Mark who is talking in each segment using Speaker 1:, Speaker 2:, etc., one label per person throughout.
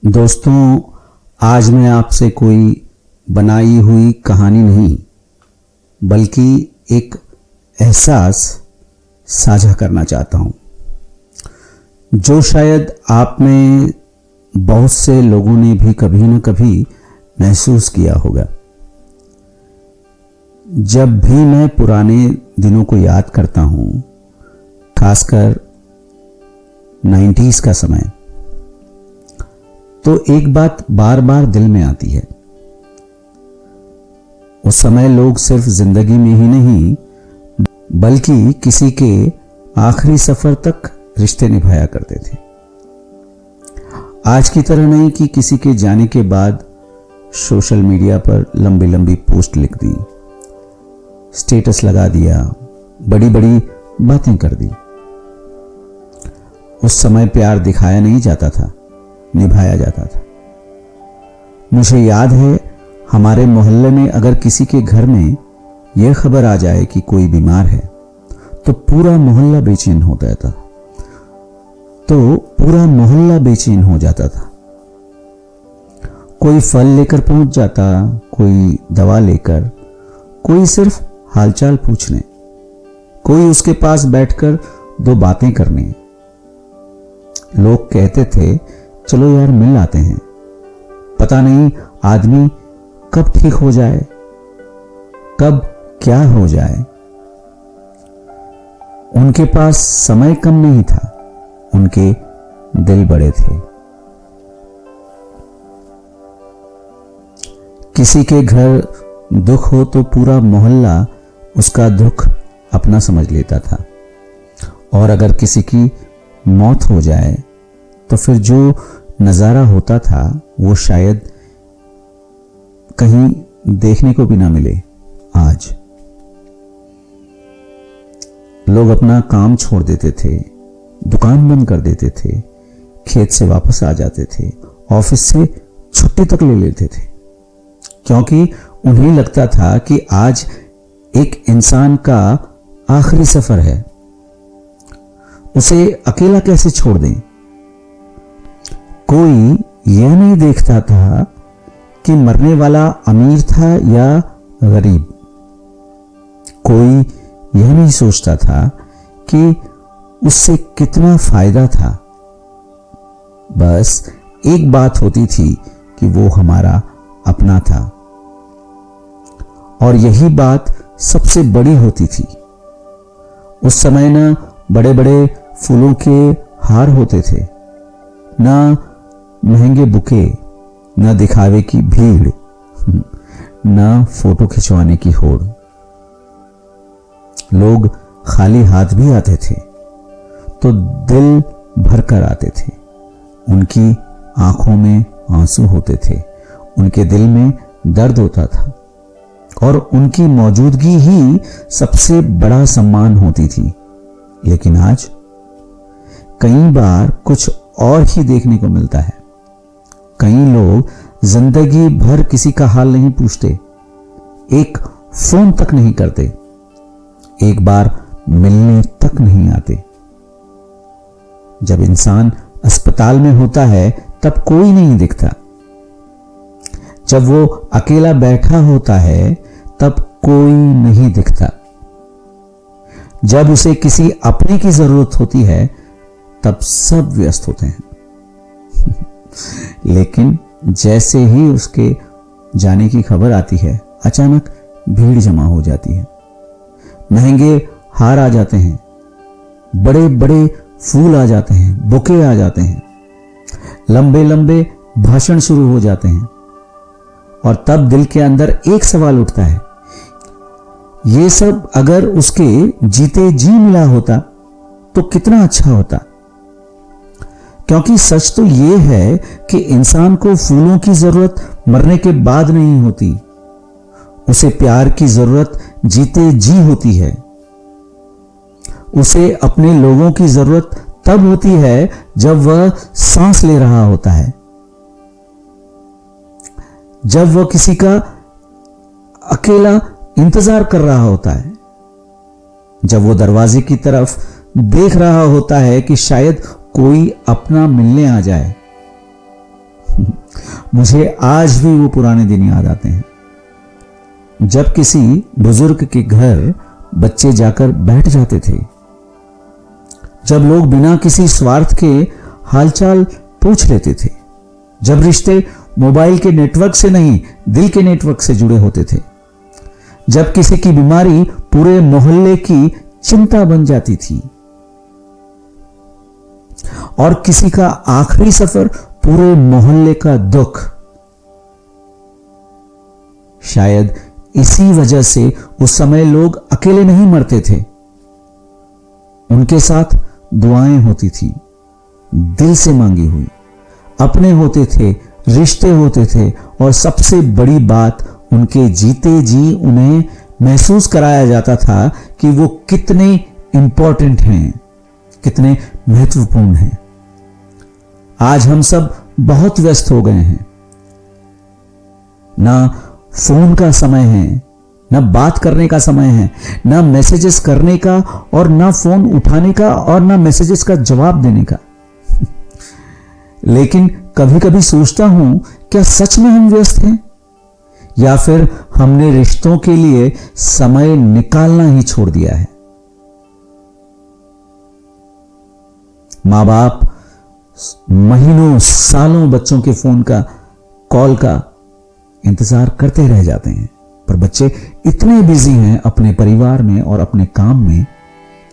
Speaker 1: दोस्तों, आज मैं आपसे कोई बनाई हुई कहानी नहीं बल्कि एक एहसास साझा करना चाहता हूं, जो शायद आप में बहुत से लोगों ने भी कभी न कभी महसूस किया होगा। जब भी मैं पुराने दिनों को याद करता हूं, खासकर 90s का समय, तो एक बात बार बार दिल में आती है। उस समय लोग सिर्फ जिंदगी में ही नहीं बल्कि किसी के आखिरी सफर तक रिश्ते निभाया करते थे। आज की तरह नहीं कि किसी के जाने के बाद सोशल मीडिया पर लंबी लंबी पोस्ट लिख दी, स्टेटस लगा दिया, बड़ी बड़ी बातें कर दी। उस समय प्यार दिखाया नहीं जाता था, निभाया जाता था। मुझे याद है, हमारे मोहल्ले में अगर किसी के घर में यह खबर आ जाए कि कोई बीमार है तो पूरा मोहल्ला बेचैन हो जाता था। कोई फल लेकर पहुंच जाता, कोई दवा लेकर, कोई सिर्फ हालचाल पूछने, कोई उसके पास बैठकर दो बातें करने। लोग कहते थे, चलो यार मिल आते हैं, पता नहीं आदमी कब ठीक हो जाए, कब क्या हो जाए। उनके पास समय कम नहीं था, उनके दिल बड़े थे। किसी के घर दुख हो तो पूरा मोहल्ला उसका दुख अपना समझ लेता था, और अगर किसी की मौत हो जाए तो फिर जो नजारा होता था वो शायद कहीं देखने को भी ना मिले। आज लोग अपना काम छोड़ देते थे, दुकान बंद कर देते थे, खेत से वापस आ जाते थे, ऑफिस से छुट्टी तक ले लेते थे, क्योंकि उन्हें लगता था कि आज एक इंसान का आखिरी सफर है, उसे अकेला कैसे छोड़ दें। कोई यह नहीं देखता था कि मरने वाला अमीर था या गरीब। कोई यह नहीं सोचता था कि उससे कितना फायदा था। बस एक बात होती थी कि वो हमारा अपना था, और यही बात सबसे बड़ी होती थी। उस समय न बड़े बड़े फूलों के हार होते थे, न महंगे बुके, न दिखावे की भीड़, न फोटो खिंचवाने की होड़। लोग खाली हाथ भी आते थे तो दिल भरकर आते थे। उनकी आंखों में आंसू होते थे, उनके दिल में दर्द होता था, और उनकी मौजूदगी ही सबसे बड़ा सम्मान होती थी। लेकिन आज कई बार कुछ और ही देखने को मिलता है। कई लोग जिंदगी भर किसी का हाल नहीं पूछते, एक फोन तक नहीं करते, एक बार मिलने तक नहीं आते। जब इंसान अस्पताल में होता है तब कोई नहीं दिखता, जब वो अकेला बैठा होता है तब कोई नहीं दिखता, जब उसे किसी अपने की जरूरत होती है तब सब व्यस्त होते हैं। लेकिन जैसे ही उसके जाने की खबर आती है, अचानक भीड़ जमा हो जाती है। महंगे हार आ जाते हैं, बड़े बड़े फूल आ जाते हैं, बुके आ जाते हैं, लंबे लंबे भाषण शुरू हो जाते हैं, और तब दिल के अंदर एक सवाल उठता है, ये सब अगर उसके जीते जी मिला होता तो कितना अच्छा होता। क्योंकि सच तो यह है कि इंसान को फूलों की जरूरत मरने के बाद नहीं होती, उसे प्यार की जरूरत जीते जी होती है। उसे अपने लोगों की जरूरत तब होती है जब वह सांस ले रहा होता है, जब वह किसी का अकेला इंतजार कर रहा होता है, जब वो दरवाजे की तरफ देख रहा होता है कि शायद कोई अपना मिलने आ जाए। मुझे आज भी वो पुराने दिन याद आते हैं, जब किसी बुजुर्ग के घर बच्चे जाकर बैठ जाते थे, जब लोग बिना किसी स्वार्थ के हालचाल पूछ लेते थे, जब रिश्ते मोबाइल के नेटवर्क से नहीं दिल के नेटवर्क से जुड़े होते थे, जब किसी की बीमारी पूरे मोहल्ले की चिंता बन जाती थी और किसी का आखिरी सफर पूरे मोहल्ले का दुख। शायद इसी वजह से उस समय लोग अकेले नहीं मरते थे, उनके साथ दुआएं होती थी, दिल से मांगी हुई, अपने होते थे, रिश्ते होते थे, और सबसे बड़ी बात, उनके जीते जी उन्हें महसूस कराया जाता था कि वो कितने इंपॉर्टेंट हैं, कितने महत्वपूर्ण हैं। आज हम सब बहुत व्यस्त हो गए हैं, ना फोन का समय है, ना बात करने का समय है, ना मैसेजेस करने का और ना फोन उठाने का और ना मैसेजेस का जवाब देने का। लेकिन कभी कभी सोचता हूं, क्या सच में हम व्यस्त हैं या फिर हमने रिश्तों के लिए समय निकालना ही छोड़ दिया है। मां बाप महीनों सालों बच्चों के फोन का, कॉल का इंतजार करते रह जाते हैं, पर बच्चे इतने बिजी हैं अपने परिवार में और अपने काम में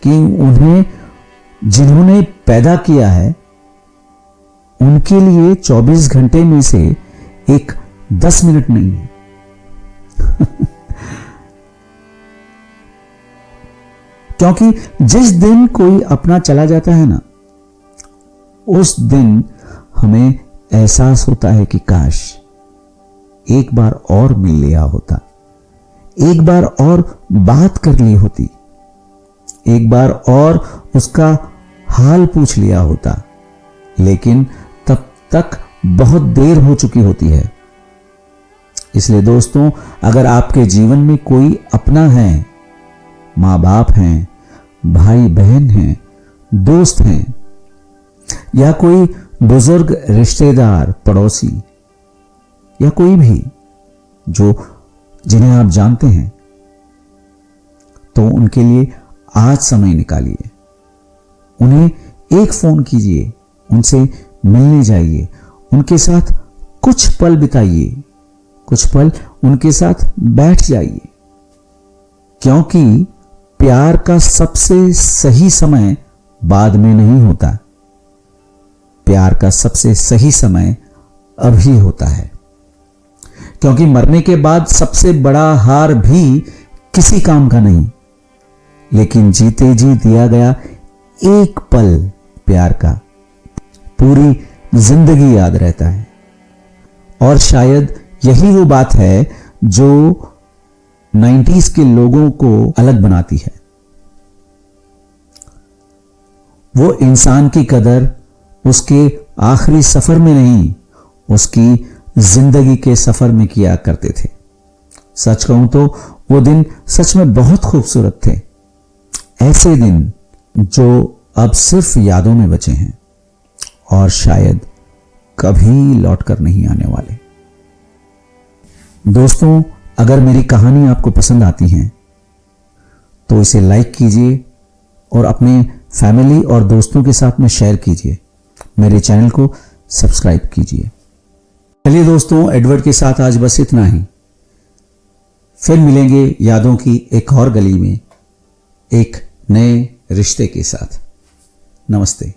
Speaker 1: कि उन्हें जिन्होंने पैदा किया है उनके लिए 24 घंटे में से एक 10 मिनट नहीं है। क्योंकि जिस दिन कोई अपना चला जाता है ना, उस दिन हमें एहसास होता है कि काश एक बार और मिल लिया होता, एक बार और बात कर ली होती, एक बार और उसका हाल पूछ लिया होता। लेकिन तब तक बहुत देर हो चुकी होती है। इसलिए दोस्तों, अगर आपके जीवन में कोई अपना है, मां बाप हैं, भाई बहन हैं, दोस्त हैं, या कोई बुजुर्ग रिश्तेदार, पड़ोसी, या कोई भी जिन्हें आप जानते हैं, तो उनके लिए आज समय निकालिए, उन्हें एक फोन कीजिए, उनसे मिलने जाइए, उनके साथ कुछ पल बिताइए, कुछ पल उनके साथ बैठ जाइए। क्योंकि प्यार का सबसे सही समय बाद में नहीं होता, प्यार का सबसे सही समय अभी होता है। क्योंकि मरने के बाद सबसे बड़ा हार भी किसी काम का नहीं, लेकिन जीते जी दिया गया एक पल प्यार का पूरी जिंदगी याद रहता है। और शायद यही वो बात है जो 90s के लोगों को अलग बनाती है। वो इंसान की कदर उसके आखिरी सफर में नहीं, उसकी जिंदगी के सफर में किया करते थे। सच कहूं तो वो दिन सच में बहुत खूबसूरत थे, ऐसे दिन जो अब सिर्फ यादों में बचे हैं और शायद कभी लौटकर नहीं आने वाले। दोस्तों, अगर मेरी कहानी आपको पसंद आती है तो इसे लाइक कीजिए और अपने फैमिली और दोस्तों के साथ में शेयर कीजिए। मेरे चैनल को सब्सक्राइब कीजिए। चलिए दोस्तों, एडवर्ड के साथ आज बस इतना ही। फिर मिलेंगे यादों की एक और गली में, एक नए रिश्ते के साथ। नमस्ते।